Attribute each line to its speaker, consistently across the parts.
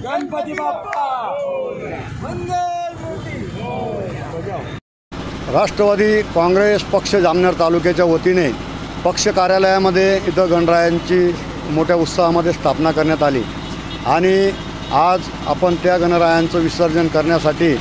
Speaker 1: गणपती बाप्पा
Speaker 2: राष्ट्रवादी काँग्रेस पक्ष जामनेर तालुक्याच्या वतीने पक्ष कार्यालयामध्ये इथं गणरायांची मोठ्या उत्साहामध्ये स्थापना करण्यात आली आणि आज आपण त्या गणरायांचं विसर्जन करण्यासाठी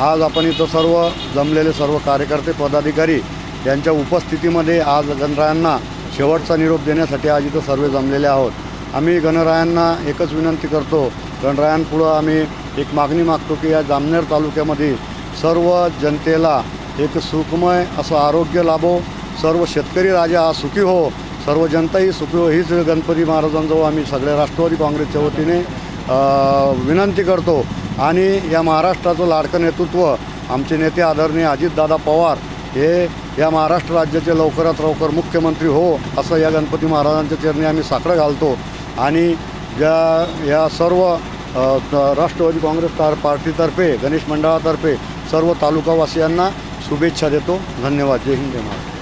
Speaker 2: आज आपण इथं सर्व जमलेले सर्व कार्यकर्ते पदाधिकारी यांच्या उपस्थितीमध्ये आज गणरायांना शेवटचा निरोप देण्यासाठी आज इथं सर्व जमलेले आहोत। आम्ही गणरायांना एकच विनंती करतो, गणरायांपुढं आम्ही एक मागणी मागतो की या जामनेर तालुक्यामध्ये सर्व जनतेला एक सुखमय असं आरोग्य लाभो, सर्व शेतकरी राजा हा सुखी हो, सर्व जनताही सुखी हो, हीच गणपती महाराजांजवळ आम्ही सगळे राष्ट्रवादी काँग्रेसच्या वतीने विनंती करतो। आणि या महाराष्ट्राचं लाडकं नेतृत्व आमचे नेते आदरणीय अजितदादा पवार हे या महाराष्ट्र राज्याचे लवकरात लवकर मुख्यमंत्री हो असं या गणपती महाराजांच्या चरणी आम्ही साकडं घालतो। आणि या सर्व राष्ट्रवादी काँग्रेस पार्टीतर्फे गणेश मंडळातर्फे सर्व तालुकावासियांना शुभेच्छा देतो। धन्यवाद। जय हिंद जय महाराष्ट्र।